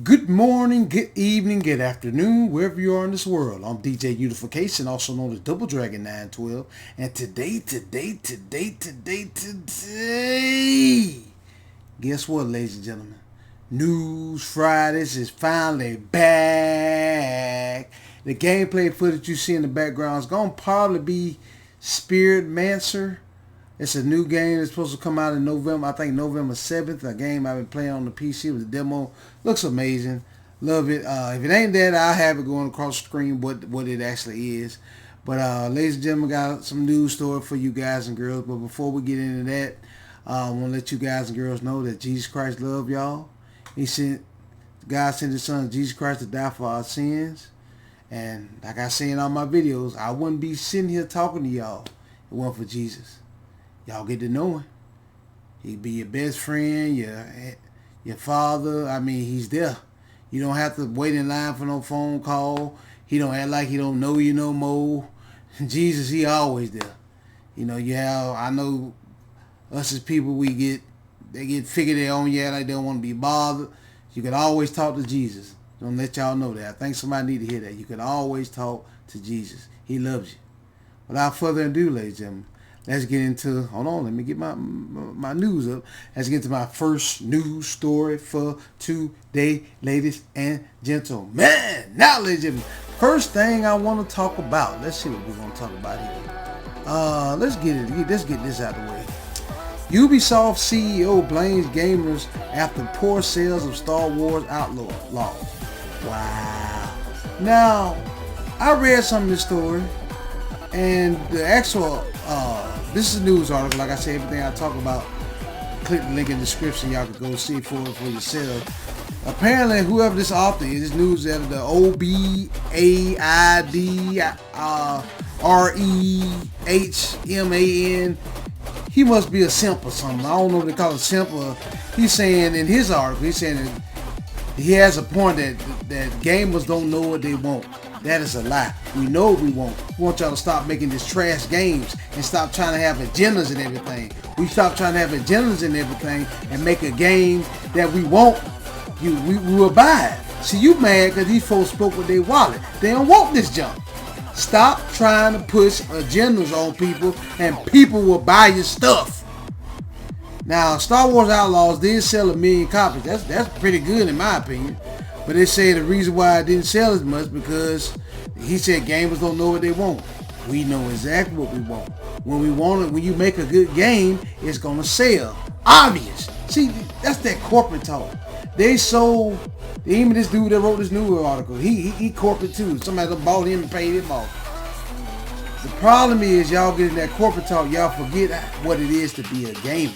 Good morning, good evening, good afternoon, wherever you are in this world. I'm DJ Unification, also known as Double Dragon 912. And today, guess what, ladies and gentlemen? News Fridays is finally back. The gameplay footage you see in the background is going to probably be Spirit Mancer. It's a new game that's supposed to come out in November. I think November 7th. A game I've been playing on the PC. It was a demo. Looks amazing. Love it. If it ain't that, I'll have it going across the screen what it actually is. But ladies and gentlemen, got some news story for you guys and girls. But before we get into that, I want to let you guys and girls know that Jesus Christ loved y'all. God sent his son Jesus Christ to die for our sins. And like I say in all my videos, I wouldn't be sitting here talking to y'all if it wasn't for Jesus. Y'all get to know him. He'd be your best friend, your father. I mean, he's there. You don't have to wait in line for no phone call. He don't act like he don't know you no more. Jesus, he always there. You know, I know us as people, they get figured they on you, like they don't want to be bothered. You can always talk to Jesus. Don't let y'all know that. I think somebody need to hear that. You can always talk to Jesus. He loves you. Without further ado, ladies and gentlemen, let's get into, hold on, let me get my news up. Let's get to my first news story for today, ladies and gentlemen. Now, ladies and gentlemen, first thing I want to talk about, let's see what we're going to talk about here. Let's get this out of the way. Ubisoft CEO blames gamers after poor sales of Star Wars Outlaws. Wow. Now, I read some of this story, and the actual, this is a news article. Like I said, everything I talk about, click the link in the description. Y'all can go see it for yourself. Apparently, whoever this author is, this news editor, OBAIDREHMAN, he must be a simp or something. I don't know if they call it simp. He's saying in his article, he's saying that he has a point that gamers don't know what they want. That is a lie. We know what we want. We want y'all to stop making these trash games and stop trying to have agendas and everything. We stop trying to have agendas and everything and make a game that we want. We will buy it. See, you mad because these folks spoke with their wallet. They don't want this junk. Stop trying to push agendas on people and people will buy your stuff. Now, Star Wars Outlaws did sell 1 million copies. That's pretty good in my opinion. But they say the reason why it didn't sell as much because he said gamers don't know what they want. We know exactly what we want. When we want it, when you make a good game, it's gonna sell. Obvious. See, that's that corporate talk. They sold. Even this dude that wrote this new article, he corporate too. Somebody bought him and paid him off. The problem is y'all getting that corporate talk. Y'all forget what it is to be a gamer.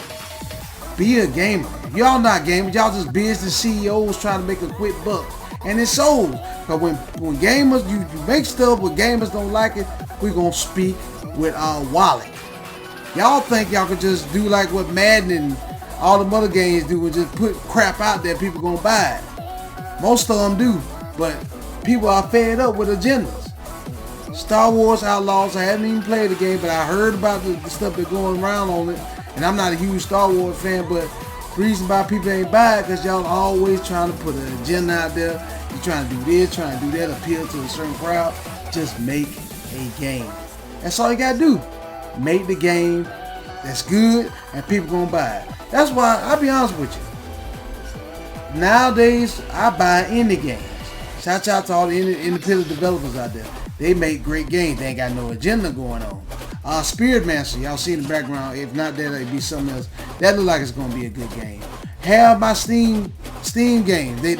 Be a gamer. Y'all not gamers. Y'all just business CEOs trying to make a quick buck. And it's sold. Because when gamers, you make stuff but gamers don't like it, we're going to speak with our wallet. Y'all think y'all could just do like what Madden and all the other games do and just put crap out there people going to buy it. Most of them do. But people are fed up with agendas. Star Wars Outlaws, I haven't even played the game, but I heard about the stuff that's going around on it. And I'm not a huge Star Wars fan, but the reason why people ain't buy it because y'all always trying to put an agenda out there. You're trying to do this, trying to do that, appeal to a certain crowd. Just make a game. That's all you gotta do. Make the game that's good and people gonna buy it. That's why, I'll be honest with you. Nowadays, I buy indie games. Shout out to all the independent developers out there. They make great games. They ain't got no agenda going on. Spirit Mancer, y'all see in the background. If not that, it'd be something else. That look like it's gonna be a good game. Have my Steam games. They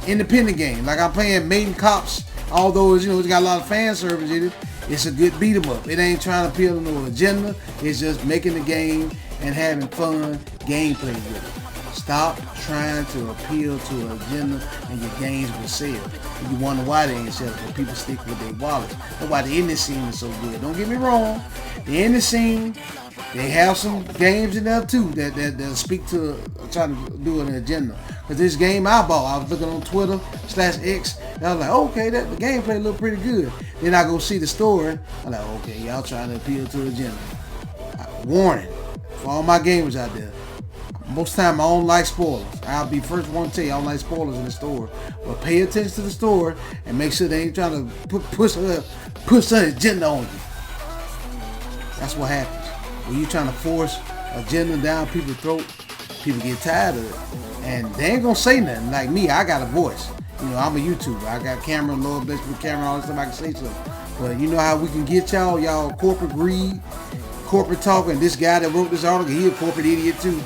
independent game. Like I'm playing Maiden Cops. Although it's got a lot of fan service in it. It's a good beat 'em up. It ain't trying to appeal to no agenda. It's just making the game and having fun gameplay with it. Stop trying to appeal to an agenda and your games will sell. And you wonder why they ain't selling, but people stick with their wallets. That's why the indie scene is so good. Don't get me wrong. The indie scene, they have some games in there too that speak to trying to do an agenda. Cause this game I bought, I was looking on Twitter/X, and I was like, okay, the gameplay look pretty good. Then I go see the story, I'm like, okay, y'all trying to appeal to an agenda. Warning for all my gamers out there. Most time I don't like spoilers. I'll be first one to tell you I don't like spoilers in the store. But pay attention to the store and make sure they ain't trying to push an agenda on you. That's what happens. When you trying to force agenda down people's throat, people get tired of it. And they ain't gonna say nothing. Like me, I got a voice. You know, I'm a YouTuber. I got camera, Lord bless me with camera, all this stuff, I can say something. But you know how we can get y'all corporate greed, corporate talk, and this guy that wrote this article, he a corporate idiot too.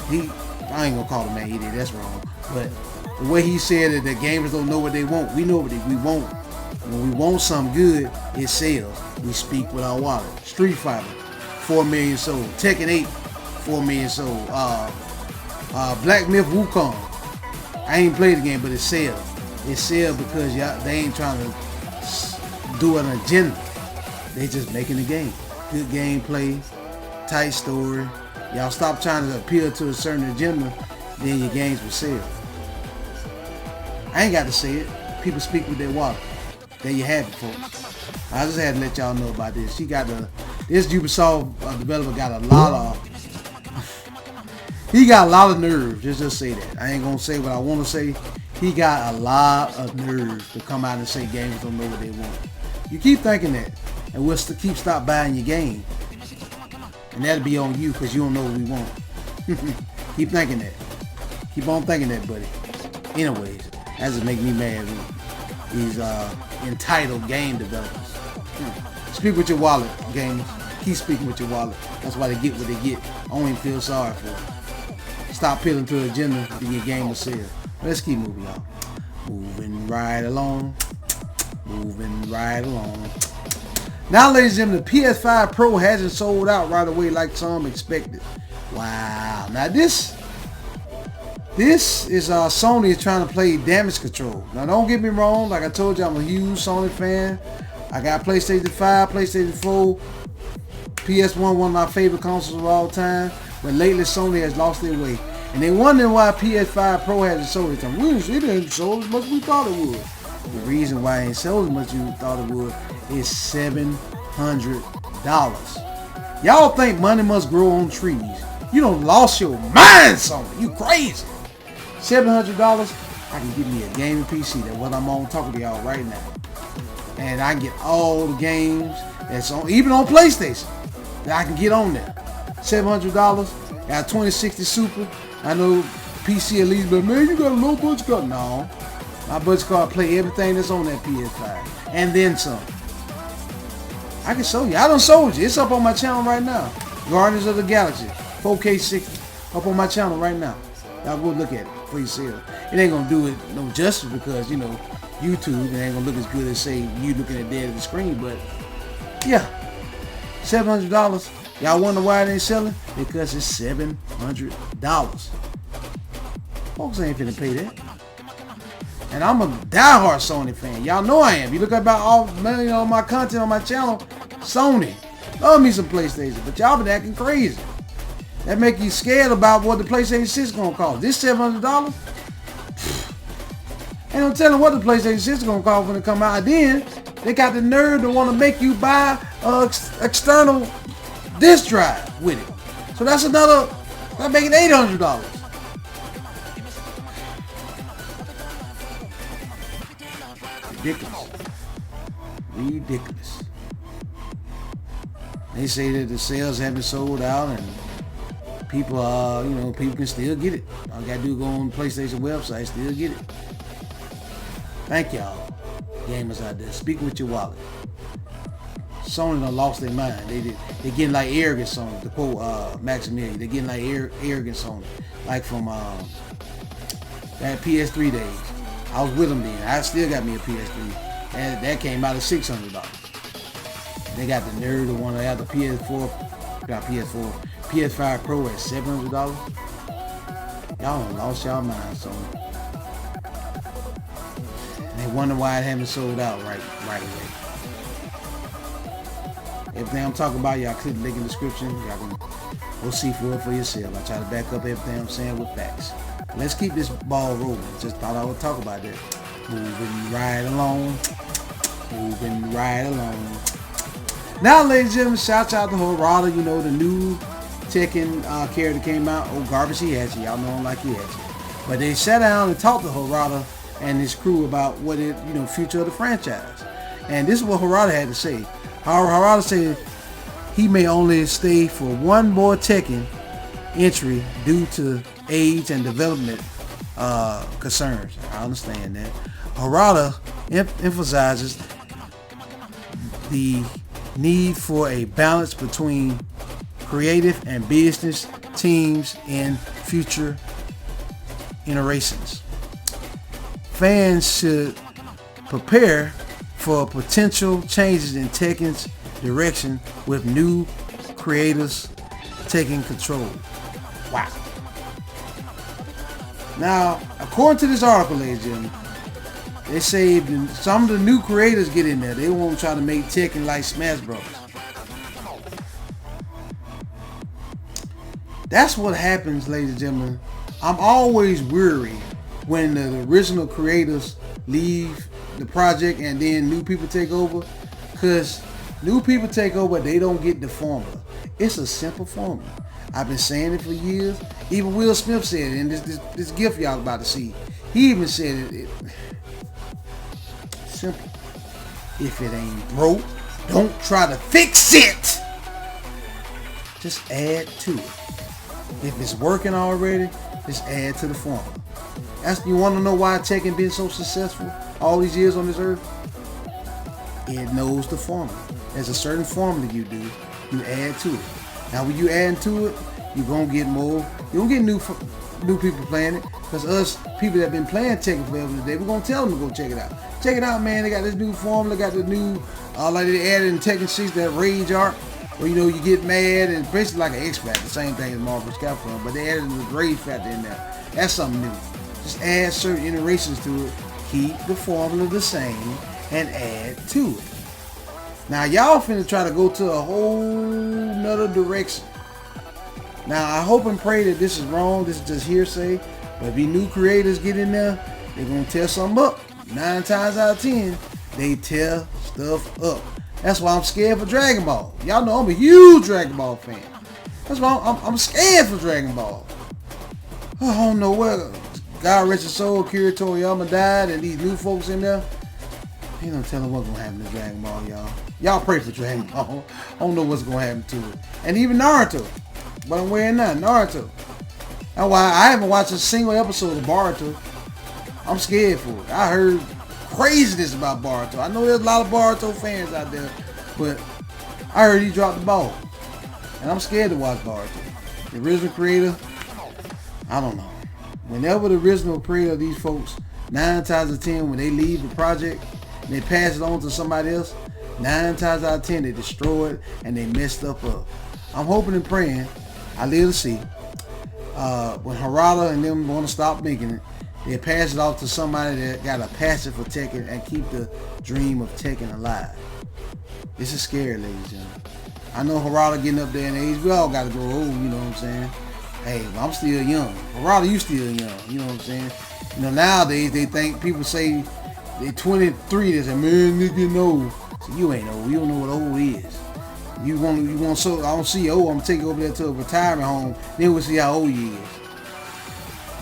I ain't gonna call him an idiot, that's wrong. But the way he said that the gamers don't know what they want, we know what we want. When we want something good, it sells. We speak with our wallet. Street Fighter, 4 million sold. Tekken 8, 4 million sold. Black Myth Wukong. I ain't played the game, but it sells. It sells because they ain't trying to do an agenda. They just making the game. Good gameplay, tight story. Y'all stop trying to appeal to a certain agenda, then your games will sell. I ain't got to say it. People speak with their wallet. There you have it, folks. I just had to let y'all know about this. This Ubisoft developer got a lot of, he got a lot of nerve. Just say that. I ain't gonna say what I want to say. He got a lot of nerve to come out and say gamers don't know what they want. You keep thinking that, and we'll stop buying your game. And that'll be on you because you don't know what we want. Keep thinking that. Keep on thinking that, buddy. Anyways, that just make me mad. These entitled game developers. Speak with your wallet, gamers. Keep speaking with your wallet. That's why they get what they get. I don't even feel sorry for them. Stop peeling to the agenda to your game will sell. Let's keep moving, y'all. Moving right along. Moving right along. Now, ladies and gentlemen, the PS5 Pro hasn't sold out right away like some expected. Wow. Now this is Sony is trying to play damage control. Now, don't get me wrong. Like I told you, I'm a huge Sony fan. I got PlayStation 5, PlayStation 4, PS1, one of my favorite consoles of all time. But lately, Sony has lost their way. And they wondering why PS5 Pro hasn't sold it. It didn't sold as much as we thought it would. The reason why it ain't sold as much as you thought it would is $700. Y'all think money must grow on trees. You done lost your mind, Sony. You crazy. $700, I can get me a gaming PC. That's what I'm on talking to y'all right now. And I can get all the games that's on, even on PlayStation, that I can get on there. $700, got 2060 Super. I know PC at least, but man, you got a low budget card. No, my budget card play everything that's on that PS5 and then some. I can show you. I done sold you. It's up on my channel right now. Guardians of the Galaxy, 4K 60, up on my channel right now. Y'all go look at it for yourself. It ain't gonna do it no justice because, you know, YouTube, it ain't gonna look as good as say you looking at dead at the screen. But yeah, $700. Y'all wonder why it ain't selling? Because it's $700. Folks ain't finna pay that. And I'm a diehard Sony fan. Y'all know I am. You look about all my content on my channel, Sony. Love me some PlayStation, but y'all been acting crazy. That make you scared about what the PlayStation 6 gonna cost. This $700? Ain't no telling what the PlayStation 6 is gonna cost when it come out. Then they got the nerve to want to make you buy external disk drive with it. So that's another. That make it $800. Ridiculous. Ridiculous. They say that the sales haven't sold out and people people can still get it. All you gotta do is go on the PlayStation website, still get it. Thank y'all, gamers out there. Speak with your wallet. Sony done lost their mind. They getting like arrogance on it. To quote Maximilian, they getting like arrogance on it. Like from that PS3 days. I was with them then. I still got me a PS3. And that came out at $600. They got the nerve to want to have the PS4. Got PS4. PS5 Pro at $700. Y'all done lost y'all mind, Sony. And they wonder why it haven't sold out right away. Everything I'm talking about, y'all click the link in the description. Y'all can go see for it for yourself. I try to back up everything I'm saying with facts. Let's keep this ball rolling. Just thought I would talk about that. Moving right along. Moving right along. Now, ladies and gentlemen, shout out to Harada, the new Tekken character came out. Oh, garbage Heihachi. Y'all know him like Heihachi. But they sat down and talked to Harada and his crew about what it, future of the franchise. And this is what Harada had to say. Harada said he may only stay for one more Tekken entry due to age and development concerns. I understand that. Harada emphasizes the need for a balance between creative and business teams in future iterations. Fans should prepare for potential changes in Tekken's direction with new creators taking control. Wow. Now, according to this article, ladies and gentlemen, they say some of the new creators get in there. They won't try to make Tekken like Smash Bros. That's what happens, ladies and gentlemen. I'm always weary when the original creators leave the project and then new people take over. Because new people take over, they don't get the formula. It's a simple formula. I've been saying it for years. Even Will Smith said it in this gift y'all about to see. He even said it. Simple. If it ain't broke, don't try to fix it. Just add to it. If it's working already, just add to the formula. You want to know why Tekken been so successful all these years on this earth? It knows the formula. There's a certain formula you do. You add to it. Now when you add to it, you're gonna get more. You're gonna get new people playing it. Because us people that been playing Tekken forever today, we're gonna tell them to go check it out. Check it out, man. They got this new formula. Got the new like they added in Tekken 6 that rage arc. Where you get mad and basically like an X Factor, the same thing as Marvel's Capcom, but they added the rage factor in there. That's something new. Just add certain iterations to it, keep the formula the same, and add to it. Now y'all finna try to go to a whole nother direction. Now I hope and pray that this is wrong. This is just hearsay. But if these new creators get in there, they're gonna tear something up. 9 times out of 10, they tear stuff up. That's why I'm scared for Dragon Ball. Y'all know I'm a huge Dragon Ball fan. That's why I'm scared for Dragon Ball. I don't know where God rest his soul, Akira Toriyama died, and these new folks in there. Ain't no telling what's gonna happen to Dragon Ball, y'all. Y'all pray for Dragon Ball. I don't know what's gonna happen to it. And even Naruto. But I'm wearing that, Naruto. That's why I haven't watched a single episode of Boruto. I'm scared for it. I heard craziness about Boruto. I know there's a lot of Boruto fans out there, but I heard he dropped the ball. And I'm scared to watch Boruto. The original creator, I don't know. Whenever the original creator of these folks, 9 times out of 10, when they leave the project and they pass it on to somebody else, 9 times out of 10 they destroy it and they mess stuff up. I'm hoping and praying, I live to see, when Harada and them want to stop making it, they pass it off to somebody that got a passion for Tekken and keep the dream of Tekken alive. This is scary, ladies and gentlemen. I know Harada getting up there in age. We all got to grow old, you know what I'm saying? Hey, I'm still young. Harada, you still young, you know what I'm saying? Nowadays they think people say they 23, they say, man, nigga getting old. So you ain't old. You don't know what old is. You want so I don't see you old. I'm gonna take you over there to a retirement home. Then we'll see how old you is.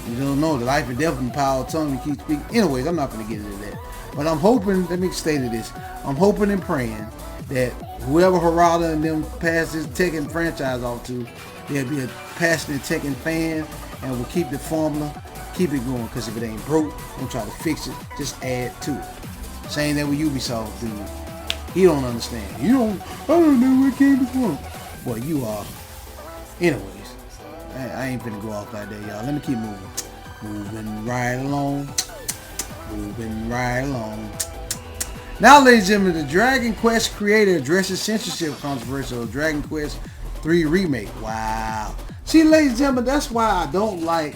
You don't know the life and death and power of tongue. You keep speaking. Anyways, I'm not gonna get into that. But I'm hoping. Let me state this. I'm hoping and praying that whoever Harada and them pass this Tekken franchise off to, there'll be a passionate Tekken fan and will keep the formula, keep it going. Because if it ain't broke, don't try to fix it. Just add to it. Saying that with Ubisoft, dude. He don't understand. I don't know where it came from. Well, you are. Anyways, I ain't finna go off like that, y'all. Let me keep moving. Moving right along. Moving right along. Now, ladies and gentlemen, the Dragon Quest creator addresses censorship controversy of Dragon Quest 3 Remake. Wow. See, ladies and gentlemen, that's why I don't like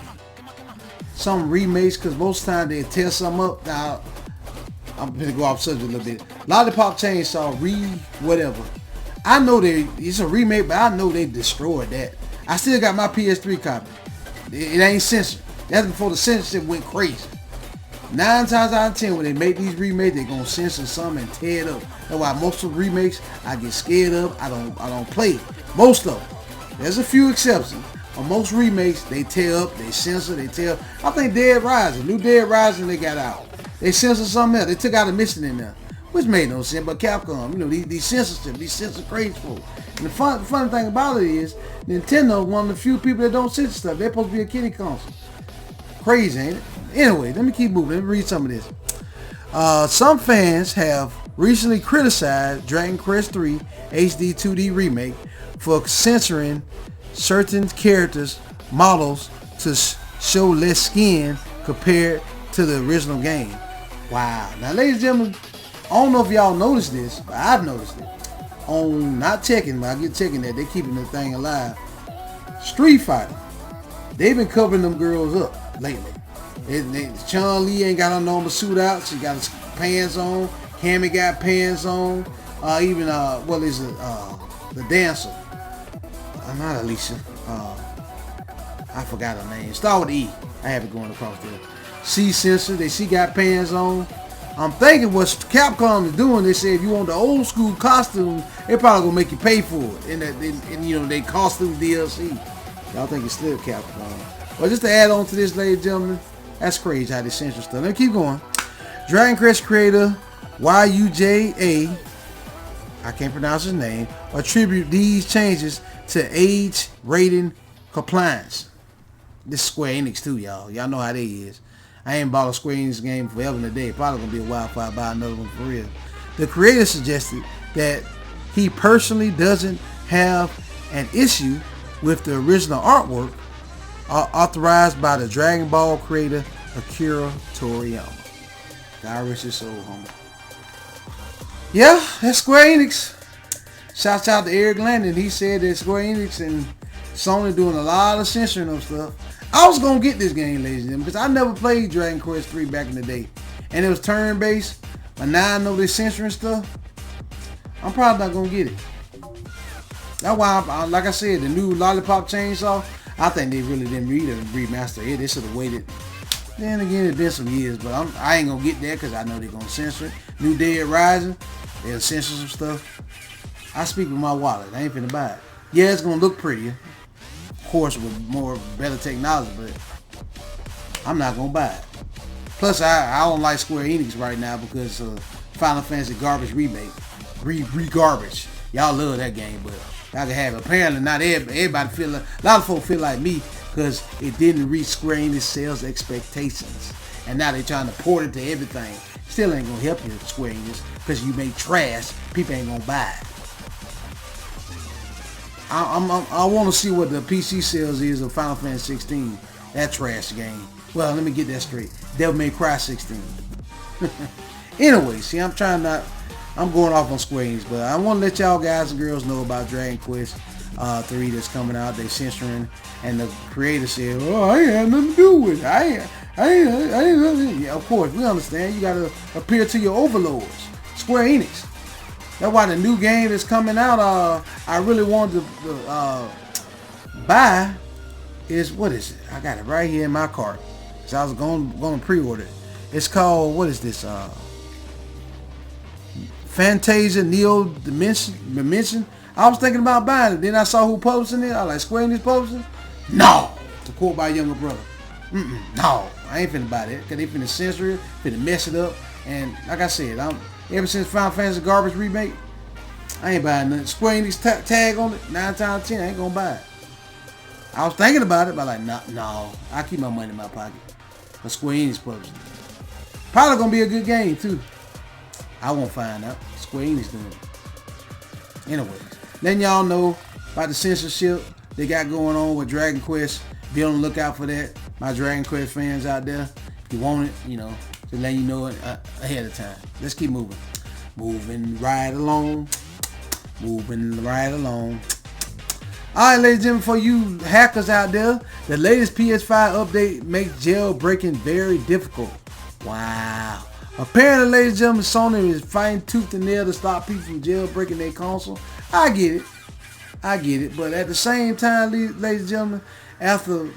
some remakes, because most times they tear something up. Now, I'm going to go off subject a little bit. Lollipop Chainsaw, whatever. I know it's a remake, but I know they destroyed that. I still got my PS3 copy. It ain't censored. That's before the censorship went crazy. 9 times out of 10, when they make these remakes, they're going to censor something and tear it up. That's why most of the remakes, I get scared of. I don't play it. Most of them. There's a few exceptions. On most remakes, they tear up, they censor, they tear up. I think Dead Rising, new Dead Rising, they got out. They censored something else. They took out a mission in there, which made no sense. But Capcom, you know, these censorship, these censor crazy folks. And the funny thing about it is, Nintendo, one of the few people that don't censor stuff. They're supposed to be a kiddie console. Crazy, ain't it? Anyway, let me keep moving. Let me read some of this. Some fans have recently criticized Dragon Quest III HD 2D Remake for censoring certain characters' models to show less skin compared to the original game. Wow. Now, ladies and gentlemen, I don't know if y'all noticed this, but I've noticed it. On, not Tekken, but I get Tekken that they're keeping the thing alive. Street Fighter. They've been covering them girls up lately. Chun-Li ain't got her normal suit out. She got her pants on. Cammy got pants on. Even, what is it? The dancer. Not Alicia. I forgot her name. Start with E. I have it going across there. She censored. She got pants on. I'm thinking what Capcom is doing. They say if you want the old school costume, they probably gonna make you pay for it. And you know, they costume DLC. Y'all think it's still Capcom? Well, just to add on to this, ladies and gentlemen, that's crazy how they censor stuff. Let me keep going. Dragon Quest creator YUJA, I can't pronounce his name, attribute these changes to age rating compliance. This is Square Enix too, y'all. Y'all know how they is. I ain't bought a Square Enix game forever and a day. Probably gonna be a while before I buy another one for real. The creator suggested that he personally doesn't have an issue with the original artwork authorized by the Dragon Ball creator Akira Toriyama. God rest his soul, homie. Yeah, that's Square Enix. Shouts out to Eric Landon. He said that Square Enix and Sony doing a lot of censoring of stuff. I was going to get this game, ladies and gentlemen, because I never played Dragon Quest 3 back in the day. And it was turn-based. But now I know they're censoring stuff. I'm probably not going to get it. That's why, like I said, the new Lollipop Chainsaw, I think they really didn't remaster it. They should have waited. Then again, it's been some years, but I ain't going to get there because I know they're going to censor it. New Dead Rising, they'll censor some stuff. I speak with my wallet. I ain't finna buy it. Yeah, it's gonna look prettier, of course, with better technology, but I'm not gonna buy it. Plus, I don't like Square Enix right now because Final Fantasy garbage remake, garbage. Y'all love that game, but y'all can have it. Apparently, not everybody feel. A lot of folks feel like me because it didn't reach Square Enix sales expectations, and now they're trying to port it to everything. Still ain't gonna help you, Square Enix, because you make trash. People ain't gonna buy it. I want to see what the PC sales is of Final Fantasy 16. That trash game. Well, let me get that straight. Devil May Cry 16. Anyway, see, I'm going off on Square Enix, but I want to let y'all guys and girls know about Dragon Quest 3 that's coming out. They censoring, and the creator said, "Oh, I ain't had nothing to do with it. I ain't." Yeah, of course, we understand. You got to appeal to your overlords, Square Enix. That's why the new game that's coming out, I really wanted to buy is, what is it? I got it right here in my cart. So I was going to pre-order it. It's called, what is this? Fantasia Neo Dimension. I was thinking about buying it. Then I saw who publishing it. I was like, Square Enix publishing? No! To quote my younger brother. No. I ain't finna buy that. Because they finna censor it, finna mess it up. And like I said, ever since Final Fantasy garbage remake, I ain't buying nothing. Square Enix tag on it, 9 times out of 10, I ain't gonna buy it. I was thinking about it, but like, no, I keep my money in my pocket. But Square Enix publishing it. Probably gonna be a good game too. I won't find out. Square Enix doing it. Anyways, letting y'all know about the censorship they got going on with Dragon Quest. Be on the lookout for that. My Dragon Quest fans out there, if you want it, you know, to let you know it ahead of time. Let's keep moving. Moving right along. Moving right along. Alright, ladies and gentlemen, for you hackers out there, the latest PS5 update makes jailbreaking very difficult. Wow. Apparently, ladies and gentlemen, Sony is fighting tooth and nail to stop people from jailbreaking their console. I get it. But at the same time, ladies and gentlemen, after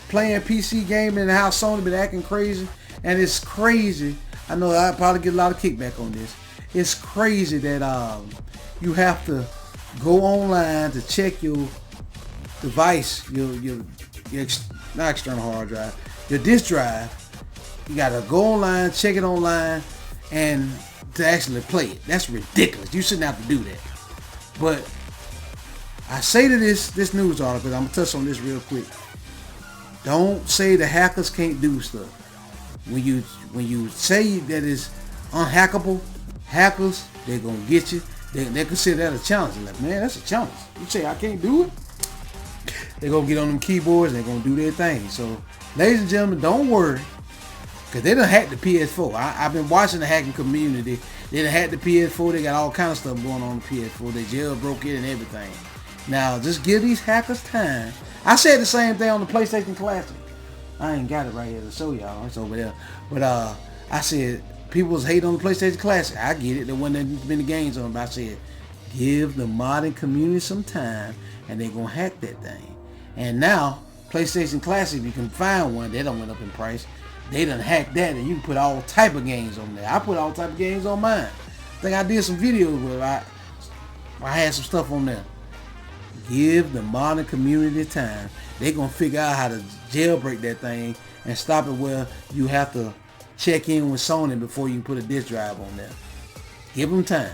playing PC gaming and how Sony been acting crazy, and it's crazy, I know I probably get a lot of kickback on this. It's crazy that you have to go online to check your device, not external hard drive, your disk drive, you gotta go online, check it online, and to actually play it. That's ridiculous. You shouldn't have to do that. But I say to this news article, I'm gonna touch on this real quick. Don't say the hackers can't do stuff. When you say that it's unhackable, hackers, they're gonna get you. They consider that a challenge. They're like, man, that's a challenge. You say I can't do it? They're gonna get on them keyboards and they're gonna do their thing. So, ladies and gentlemen, don't worry. Because they done hacked the PS4. I've been watching the hacking community. They done hacked the PS4. They got all kind of stuff going on the PS4. They jailbroke it and everything. Now, just give these hackers time. I said the same thing on the PlayStation Classic. I ain't got it right here to show y'all. It's over there. But I said, people was hating on the PlayStation Classic. I get it. There wasn't many games on it. But I said, give the modding community some time and they're going to hack that thing. And now, PlayStation Classic, if you can find one, they done went up in price. They done hacked that and you can put all type of games on there. I put all type of games on mine. I think I did some videos where I had some stuff on there. Give the modding community time. They're going to figure out how to jailbreak that thing and stop it where you have to check in with Sony before you put a disk drive on there. Give them time.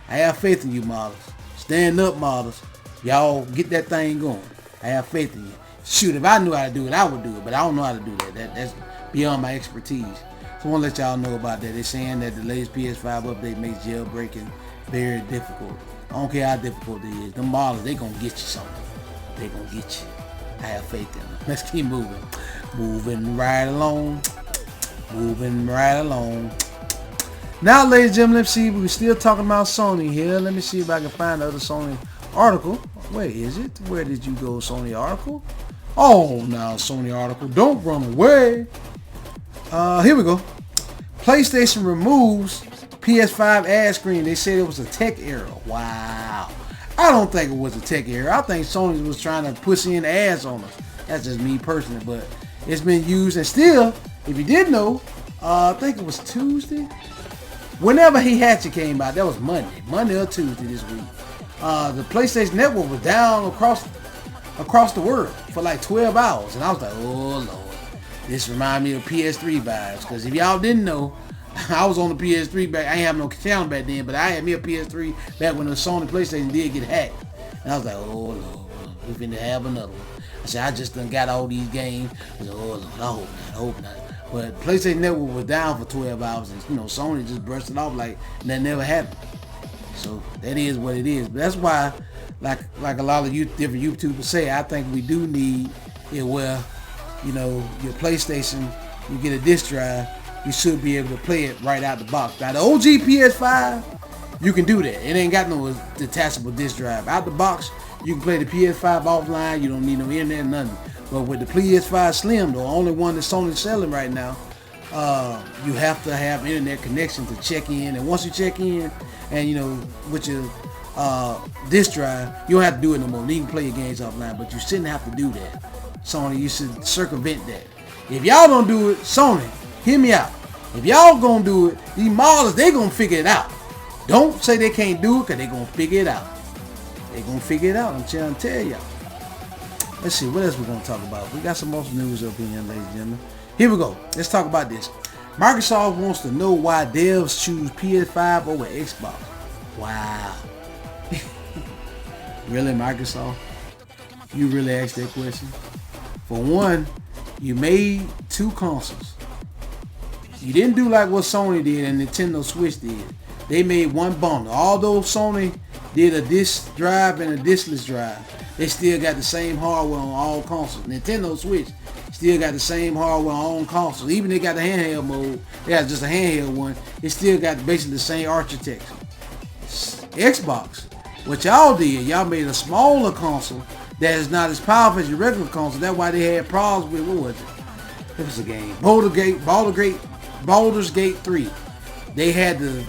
I have faith in you, modders. Stand up, modders. Y'all get that thing going. I have faith in you. Shoot, if I knew how to do it, I would do it. But I don't know how to do that. That's beyond my expertise. So I want to let y'all know about that. They're saying that the latest PS5 update makes jailbreaking very difficult. I don't care how difficult it is. Them modders, they gonna get you something. They gonna get you. I have faith in them. Let's keep moving. Moving right along. Moving right along. Now, ladies and gentlemen, let's see. We're still talking about Sony here. Let me see if I can find the other Sony article. Where is it? Where did you go, Sony article? Oh, now Sony article. Don't run away. Here we go. PlayStation removes PS5 ad screen. They said it was a tech error. Wow. I don't think it was a tech error. I think Sony was trying to push in ads on us. That's just me personally, but it's been used. And still, if you didn't know, I think it was Tuesday. Whenever Hatchet came out, that was Monday or Tuesday this week. The PlayStation Network was down across the world for like 12 hours. And I was like, oh Lord, this reminded me of PS3 vibes. Because if y'all didn't know, I was on the PS3 back. I ain't have no channel back then, but I had me a PS3 back when the Sony PlayStation did get hacked. And I was like, oh Lord, we finna have another one. I said, I just done got all these games. I said, oh Lord, I hope not. But PlayStation Network was down for 12 hours, and Sony just burst it off like that never happened. So that is what it is. But that's why, like a lot of different YouTubers say, I think we do need it where, your PlayStation, you get a disc drive, you should be able to play it right out the box. Now the OG PS5, you can do that. It ain't got no detachable disc drive. Out the box, you can play the PS5 offline. You don't need no internet, nothing. But with the PS5 Slim, the only one that Sony's selling right now, you have to have internet connection to check in. And once you check in, and with your disc drive, you don't have to do it no more. You can play your games offline, but you shouldn't have to do that. Sony, you should circumvent that. If y'all don't do it, Sony, hear me out. If y'all gonna do it, these modders, they gonna figure it out. Don't say they can't do it, because they gonna figure it out. They gonna figure it out. I'm trying to tell y'all. Let's see, what else we gonna talk about? We got some more news up in here, ladies and gentlemen. Here we go. Let's talk about this. Microsoft wants to know why devs choose PS5 over Xbox. Wow. Really, Microsoft? You really asked that question? For one, you made two consoles. You didn't do like what Sony did and Nintendo Switch did. They made one bundle. Although Sony did a disc drive and a diskless drive, they still got the same hardware on all consoles. Nintendo Switch still got the same hardware on all consoles. Even they got the handheld mode. They got just a handheld one. It still got basically the same architecture. Xbox, what y'all did, y'all made a smaller console that is not as powerful as your regular console. That's why they had problems with, what was it? It was a game. Baldur's Gate 3. They had to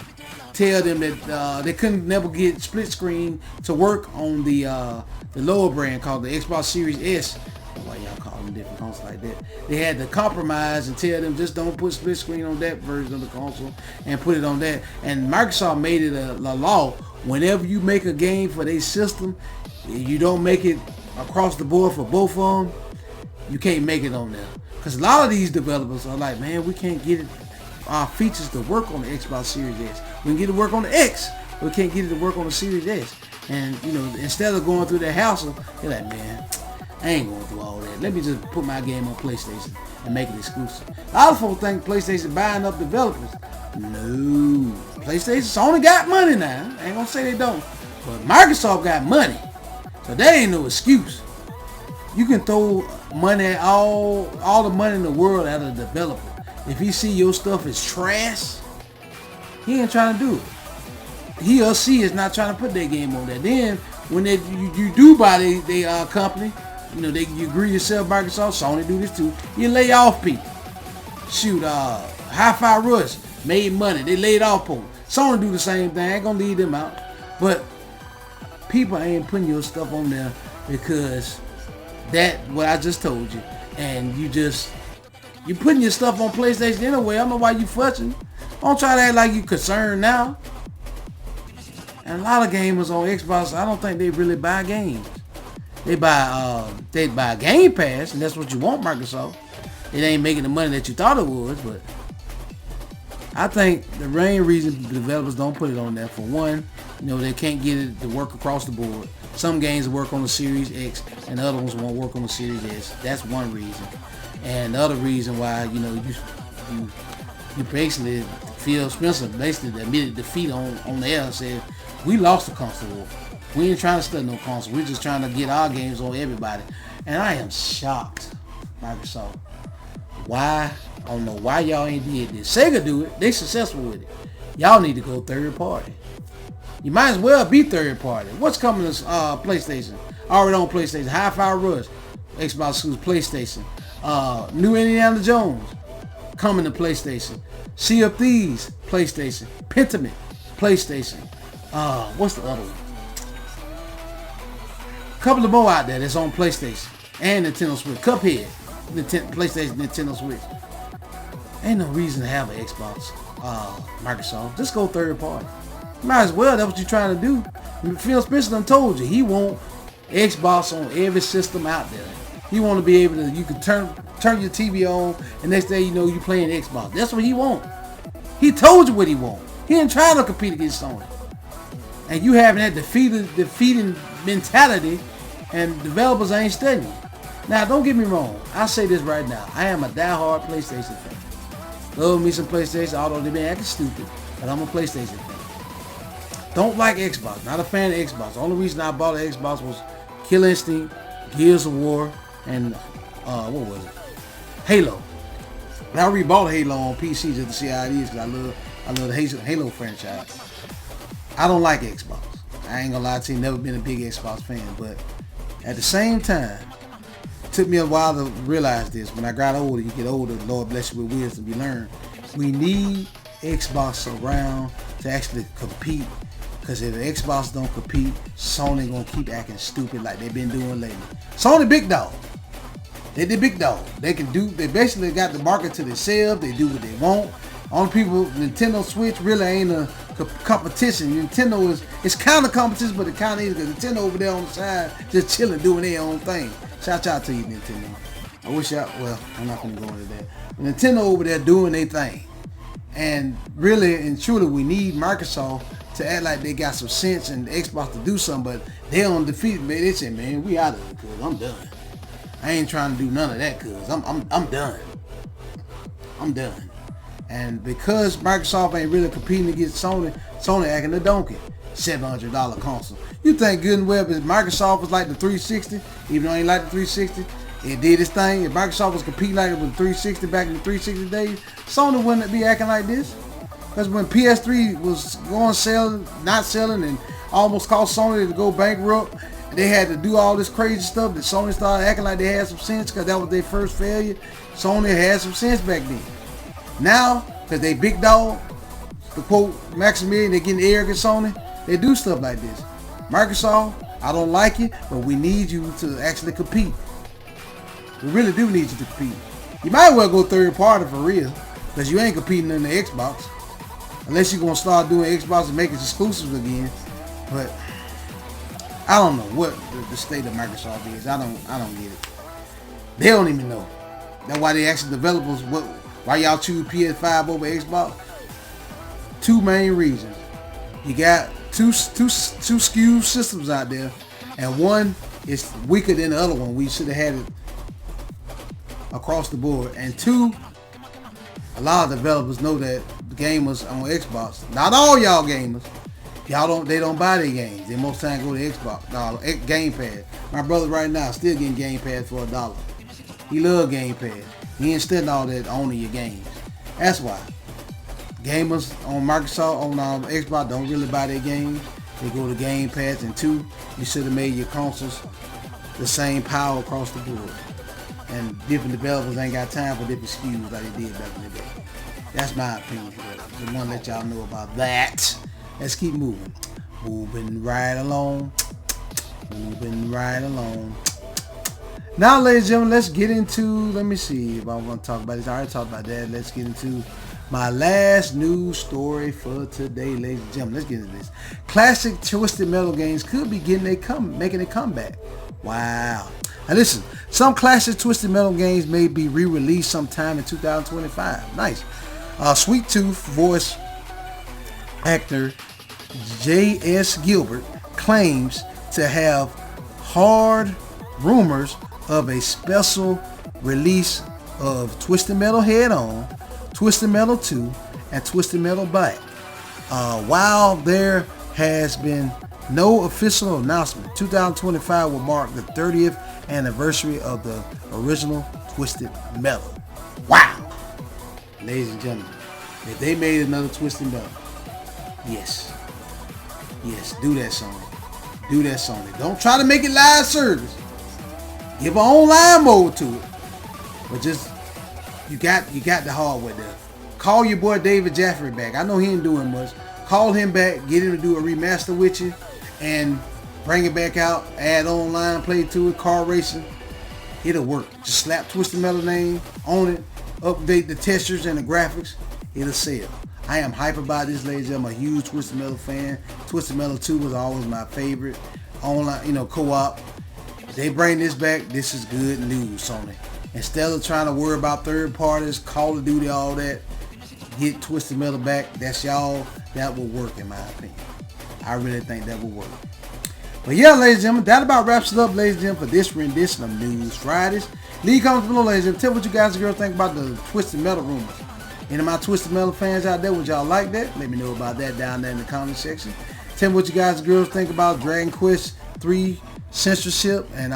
tell them that they couldn't never get split screen to work on the lower brand called the Xbox Series S. Why y'all call them different consoles like that? They had to compromise and tell them just don't put split screen on that version of the console and put it on that. And Microsoft made it a law. Whenever you make a game for their system, you don't make it across the board for both of them, you can't make it on there. Because a lot of these developers are like, man, we can't get our features to work on the Xbox Series S. We can get it to work on the X. We can't get it to work on the Series S. And, you know, instead of going through that hassle, they're like, man, I ain't going through all that. Let me just put my game on PlayStation and make it exclusive. A lot of folks think PlayStation buying up developers. No. PlayStation Sony got money now. I ain't gonna say they don't. But Microsoft got money. So that ain't no excuse. You can throw money, all the money in the world at a developer. If he see your stuff is trash, he ain't trying to do it. He or she is not trying to put their game on there. Then when you do buy their company, you know, you agree to sell Microsoft, Sony do this too. You lay off people. Shoot, Hi-Fi Rush made money. They laid off people. Sony do the same thing. Ain't gonna leave them out. But people ain't putting your stuff on there because that what I just told you. And you putting your stuff on PlayStation anyway. I don't know why you fussing. Don't try to act like you concerned now. And a lot of gamers on Xbox, I don't think they really buy games. They buy Game Pass, and that's what you want, Microsoft. It ain't making the money that you thought it was, but I think the main reason developers don't put it on there, for one, you know, they can't get it to work across the board. Some games work on the Series X, and other ones won't work on the Series S. That's one reason. And the other reason why, you know, you basically, Phil Spencer basically admitted defeat on the air and said, we lost the console war. We ain't trying to study no console. We're just trying to get our games on everybody. And I am shocked, Microsoft. Why? I don't know why y'all ain't did this. Sega do it. They successful with it. Y'all need to go third party. You might as well be third party. What's coming to PlayStation? Already on PlayStation. Hi-Fi Rush. Xbox exclusive PlayStation. New Indiana Jones. Coming to PlayStation. Sea of Thieves. PlayStation. Pentiment. PlayStation. What's the other one? A couple of more out there that's on PlayStation and Nintendo Switch. Cuphead, PlayStation, Nintendo Switch. Ain't no reason to have an Xbox, Microsoft. Just go third party. Might as well. That's what you're trying to do. Phil Spencer done told you he want Xbox on every system out there. He want to be able to. You can turn your TV on, and next day you know you playing Xbox. That's what he want. He told you what he want. He ain't trying to compete against Sony. And you having that defeating mentality, and developers ain't studying. Now, don't get me wrong. I say this right now. I am a diehard PlayStation fan. Love me some PlayStation, although they been acting stupid, but I'm a PlayStation fan. Don't like Xbox. Not a fan of Xbox. The only reason I bought an Xbox was Killer Instinct, Gears of War, and what was it? Halo. And I rebought Halo on PC just to see how it is because I love the Halo franchise. I don't like Xbox. I ain't gonna lie to you, never been a big Xbox fan, but at the same time, it took me a while to realize this. When I got older, you get older, Lord bless you with wisdom, you learn. We need Xbox around to actually compete, because if the Xbox don't compete, Sony gonna keep acting stupid like they've been doing lately. Sony big dog. They the big dog. They basically got the market to themselves. They do what they want. Only people, Nintendo Switch really ain't a competition. Nintendo it's kind of competition, but it kind of is, because Nintendo over there on the side just chilling, doing their own thing. Shout out to you, Nintendo. I wish well, I'm not gonna go into that. But Nintendo over there doing their thing, and really and truly, we need Microsoft to act like they got some sense and Xbox to do something, but they on defeat. Man, they say, man, we out of it, cause I'm done. I ain't trying to do none of that, cause I'm done. I'm done. And because Microsoft ain't really competing against Sony acting a donkey. $700 console. You think good and well if Microsoft was like the 360, even though it ain't like the 360, it did its thing. If Microsoft was competing like it was 360 back in the 360 days, Sony wouldn't be acting like this. Because when PS3 was not selling, and almost caused Sony to go bankrupt, they had to do all this crazy stuff, that Sony started acting like they had some sense, because that was their first failure. Sony had some sense back then. Now, because they big dog, to quote Maximilian, they getting arrogant Sony, they do stuff like this. Microsoft, I don't like it, but we need you to actually compete. We really do need you to compete. You might well go third party for real, because you ain't competing in the Xbox. Unless you're going to start doing Xbox and make it exclusive again. But I don't know what the state of Microsoft is. I don't get it. They don't even know. That's why they ask the developers why y'all choose PS5 over Xbox. Two main reasons. You got two SKU systems out there, and one is weaker than the other one. We should have had it across the board. And two, a lot of developers know that the gamers on Xbox, not all y'all gamers, they don't buy their games. They most time go to Xbox, Game Pass. My brother right now still getting Game Pass for $1. He love Game Pass. He ain't studying all that owning your games. That's why. Gamers on Microsoft, on Xbox, don't really buy their games. They go to Game Pass. And two, you should have made your consoles the same power across the board. And different developers ain't got time for different SKUs like they did back in the day. That's my opinion. Just want to let y'all know about that. Let's keep moving. Moving right along. Moving right along. Now, ladies and gentlemen, let's get into, let me see if I want to talk about this. I already talked about that. Let's get into my last news story for today, ladies and gentlemen. Let's get into this. Classic Twisted Metal games could be making a comeback. Wow. Now listen, some classic Twisted Metal games may be re-released sometime in 2025. Nice. Sweet Tooth voice actor J.S. Gilbert claims to have heard rumors of a special release of Twisted Metal Head On, Twisted Metal 2, and Twisted Metal Black. While there has been no official announcement, 2025 will mark the 30th anniversary of the original Twisted Metal. Wow! Ladies and gentlemen, if they made another Twisted Metal, yes, do that, Sony. Do that, Sony. Don't try to make it live service. Give an online mode to it. But just, you got the hardware there. Call your boy David Jaffe back. I know he ain't doing much. Call him back, get him to do a remaster with you, and bring it back out, add online play to it, car racing. It'll work. Just slap Twisted Metal name on it, update the textures and the graphics. It'll sell. I am hype about this, ladies. I'm a huge Twisted Metal fan. Twisted Metal 2 was always my favorite. Online, co-op. If they bring this back, this is good news, Sony. Instead of trying to worry about third parties, Call of Duty, all that, get Twisted Metal back. That's y'all. That will work, in my opinion. I really think that will work. But yeah, ladies and gentlemen, that about wraps it up, ladies and gentlemen, for this rendition of News Fridays. Leave comments below, ladies and gentlemen. Tell what you guys and girls think about the Twisted Metal rumors. Any of my Twisted Metal fans out there, would y'all like that? Let me know about that down there in the comment section. Tell me what you guys and girls think about Dragon Quest 3 censorship and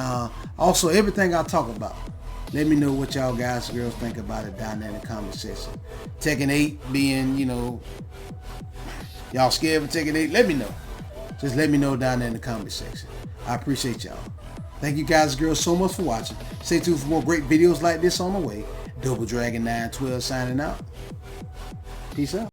also everything I talk about. Let me know what y'all guys and girls think about it down there in the comment section. Tekken 8 being, y'all scared for Tekken 8? Let me know. Just let me know down there in the comment section. I appreciate y'all. Thank you guys and girls so much for watching. Stay tuned for more great videos like this on the way. Double Dragon 912 signing out. Peace out.